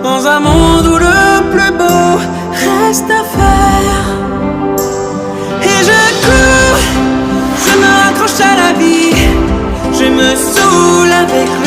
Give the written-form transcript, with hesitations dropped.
dans un monde où le plus beau reste à faire. Et je cours, je me raccroche à la vie, je me saoule avec